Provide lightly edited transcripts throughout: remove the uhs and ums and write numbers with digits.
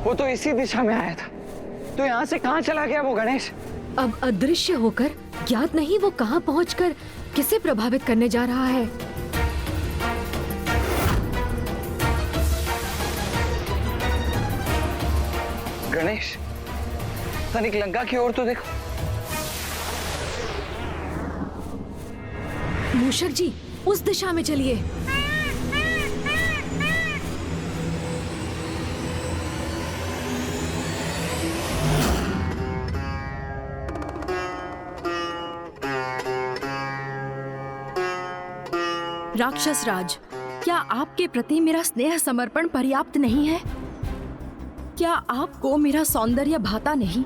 वो तो इसी दिशा में आया था। तो यहाँ से कहाँ चला गया वो गणेश? अब अदृश्य होकर ज्ञात नहीं वो कहाँ पहुंचकर किसे प्रभावित करने जा रहा है। गणेश, तनिक लंका की ओर तो देखो। मूषक जी, उस दिशा में चलिए। राक्षस राज, क्या आपके प्रति मेरा स्नेह समर्पण पर्याप्त नहीं है? क्या आपको मेरा सौंदर्य भाता नहीं?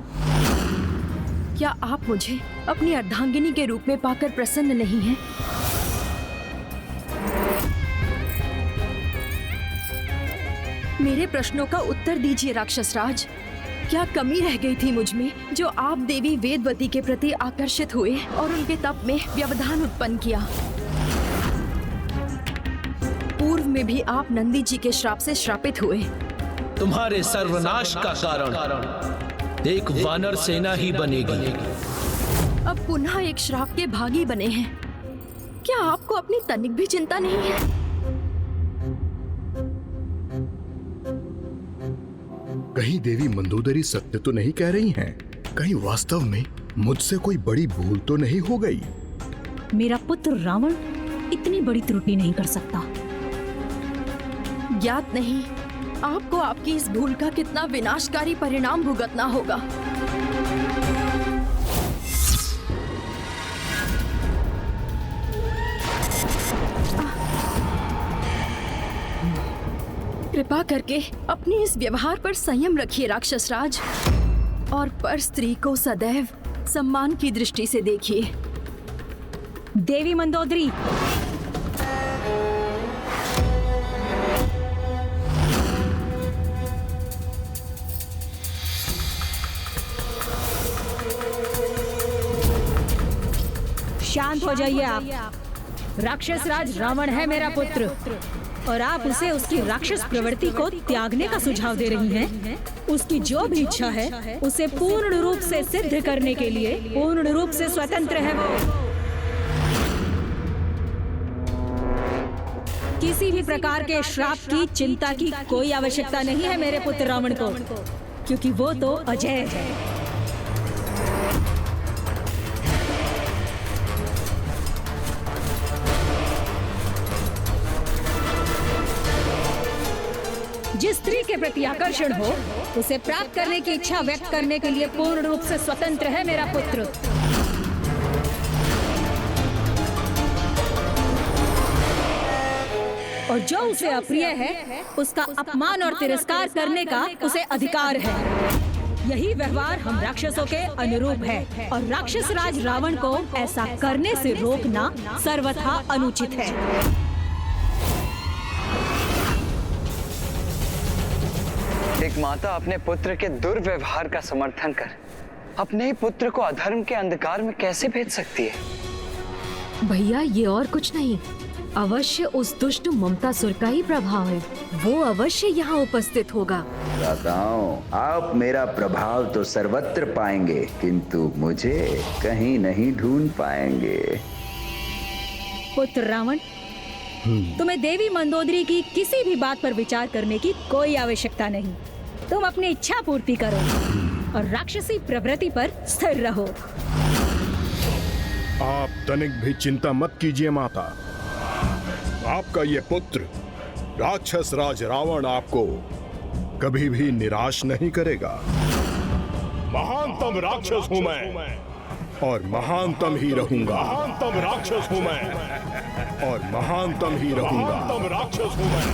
क्या आप मुझे अपनी अर्धांगिनी के रूप में पाकर प्रसन्न नहीं हैं? मेरे प्रश्नों का उत्तर दीजिए राक्षस राज। क्या कमी रह गई थी मुझ में जो आप देवी वेदवती के प्रति आकर्षित हुए और उनके तप में व्यवधान उत्पन्न किया? पूर्व में भी आप नंदी जी के श्राप से श्रापित हुए। तुम्हारे सर्वनाश का कारण एक वानर सेना ही बनेगी। अब पुनः एक श्राप के भागी बने हैं। क्या आपको अपनी तनिक भी चिंता नहीं है? कहीं देवी मंदोदरी सत्य तो नहीं कह रही हैं? कहीं वास्तव में मुझसे कोई बड़ी भूल तो नहीं हो गई? मेरा पुत्र रावण इतनी बड़ी त्रुटि नहीं कर सकता। ज्ञात नहीं आपको आपकी इस भूल का कितना विनाशकारी परिणाम भुगतना होगा। कृपा करके अपने इस व्यवहार पर संयम रखिए राक्षस राज, और पर स्त्री को सदैव सम्मान की दृष्टि से देखिए। देवी मंदोदरी, शांत हो जाइए आप। राक्षस राज रावण है मेरा पुत्र, और आप उसे उसकी राक्षस प्रवृत्ति को त्यागने का सुझाव दे रही हैं। उसकी जो भी इच्छा है उसे पूर्ण रूप से सिद्ध करने के लिए पूर्ण रूप से स्वतंत्र है वो। किसी भी प्रकार के श्राप की चिंता की कोई आवश्यकता नहीं है मेरे पुत्र रावण को, क्योंकि वो तो अजय है। जिस स्त्री के प्रति आकर्षण हो उसे प्राप्त करने की इच्छा व्यक्त करने के लिए पूर्ण रूप से स्वतंत्र है मेरा पुत्र। और जो उसे अप्रिय है उसका अपमान और तिरस्कार करने का उसे अधिकार है। यही व्यवहार हम राक्षसों के अनुरूप है, और राक्षस राज रावण को ऐसा करने से रोकना सर्वथा अनुचित है। एक माता अपने पुत्र के दुर्व्यवहार का समर्थन कर अपने ही पुत्र को अधर्म के अंधकार में कैसे भेज सकती है? भैया, ये और कुछ नहीं, अवश्य उस दुष्ट ममतासुर का ही प्रभाव है। वो अवश्य यहाँ उपस्थित होगा। दादाओं, आप मेरा प्रभाव तो सर्वत्र पाएंगे, किंतु मुझे कहीं नहीं ढूंढ पाएंगे। पुत्र रावण, तुम्हें देवी मंदोदरी की किसी भी बात पर विचार करने की कोई आवश्यकता नहीं। तुम अपनी इच्छा पूर्ति करो और राक्षसी प्रवृत्ति पर स्थिर रहो। आप तनिक भी चिंता मत कीजिए माता। आपका ये पुत्र राक्षस राज रावण आपको कभी भी निराश नहीं करेगा। महानतम राक्षस हूं मैं और महानतम ही रहूंगा। महानतम राक्षस हूं मैं और महानतम ही रहूंगा। महानतम राक्षस हूं मैं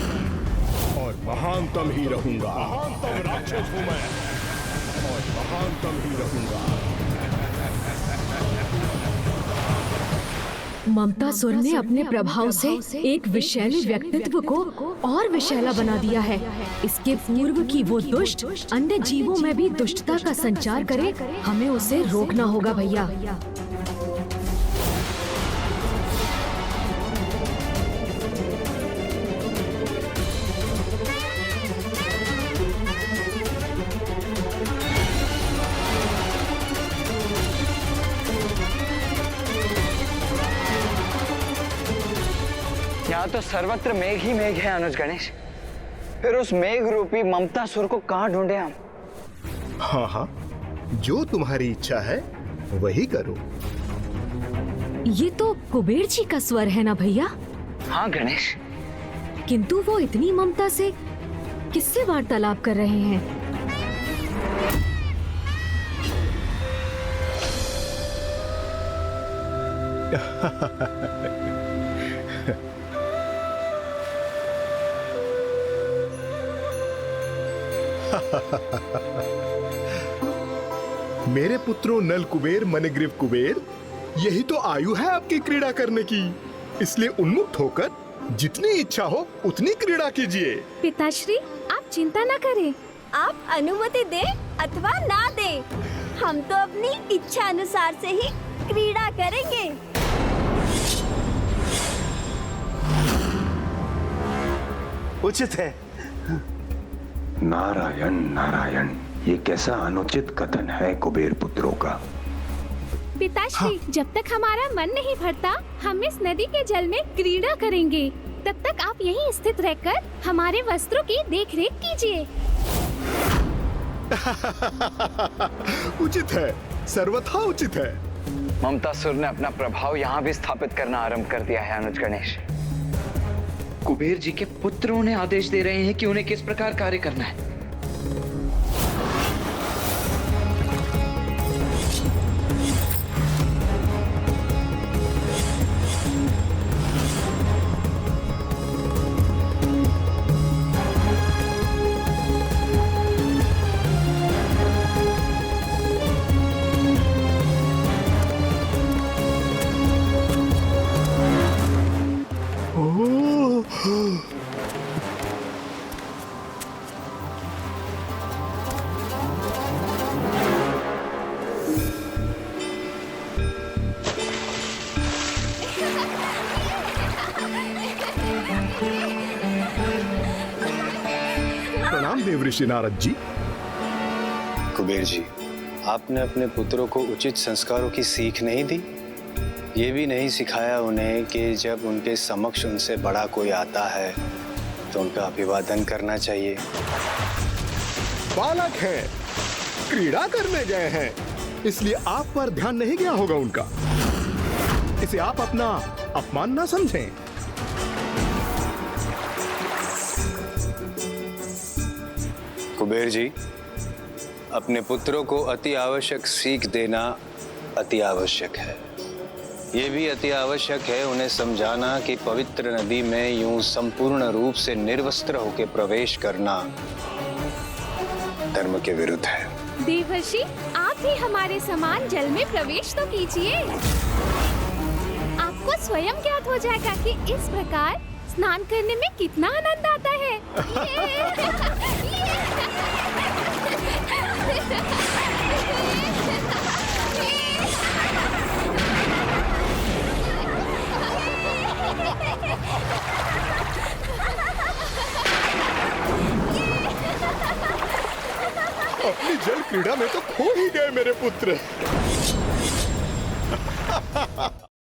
और महानतम ही रहूंगा। महानतम राक्षस हूं मैं और महानतम ही रहूंगा। ममतासुर ने अपने प्रभाव से एक विषैले व्यक्तित्व को और विषैला बना दिया है। इसके पूर्व की वो दुष्ट अन्य जीवों में भी दुष्टता का संचार करे, हमें उसे रोकना होगा भैया। यहाँ तो सर्वत्र मेघ ही मेघ है अनुज गणेश। फिर उस मेघ रूपी ममता सुर को कहाँ ढूंढे हम? हाँ हाँ, जो तुम्हारी इच्छा है वही करो। ये तो कुबेर जी का स्वर है ना भैया? हाँ गणेश। किंतु वो इतनी ममता से किससे वार्तालाप कर रहे हैं? मेरे पुत्रों नल कुबेर मणिग्रीव कुबेर, यही तो आयु है आपकी क्रीड़ा करने की। इसलिए उन्मुक्त होकर जितनी इच्छा हो उतनी क्रीड़ा कीजिए। पिताश्री, आप चिंता न करें। आप अनुमति दे अथवा ना दे, हम तो अपनी इच्छा अनुसार से ही क्रीड़ा करेंगे। उचित है। नारायण नारायण, ये कैसा अनुचित कथन है कुबेर पुत्रों का। पिताश्री, जब तक हमारा मन नहीं भरता हम इस नदी के जल में क्रीड़ा करेंगे। तब तक आप यहीं स्थित रहकर हमारे वस्त्रों की देखरेख कीजिए। उचित है, सर्वथा उचित है। ममता सुर ने अपना प्रभाव यहाँ भी स्थापित करना आरंभ कर दिया है अनुज गणेश। कुबेर जी के पुत्र उन्हें आदेश दे रहे हैं कि उन्हें किस प्रकार कार्य करना है। प्रणाम देव ऋषि नारद जी। कुबेर जी, आपने अपने पुत्रों को उचित संस्कारों की सीख नहीं दी। ये भी नहीं सिखाया उन्हें कि जब उनके समक्ष उनसे बड़ा कोई आता है तो उनका अभिवादन करना चाहिए। बालक हैं, क्रीड़ा करने गए हैं, इसलिए आप पर ध्यान नहीं गया होगा उनका। इसे आप अपना अपमान ना समझें। कुबेर जी, अपने पुत्रों को अति आवश्यक सीख देना अति आवश्यक है। ये भी अति आवश्यक है उन्हें समझाना कि पवित्र नदी में यूं संपूर्ण रूप से निर्वस्त्र होकर प्रवेश करना धर्म के विरुद्ध है। देवर्षि, आप भी हमारे समान जल में प्रवेश तो कीजिए। आपको स्वयं ज्ञात हो जाएगा कि इस प्रकार स्नान करने में कितना आनंद आता है। अपनी जल क्रीड़ा में तो खो ही गए मेरे पुत्र।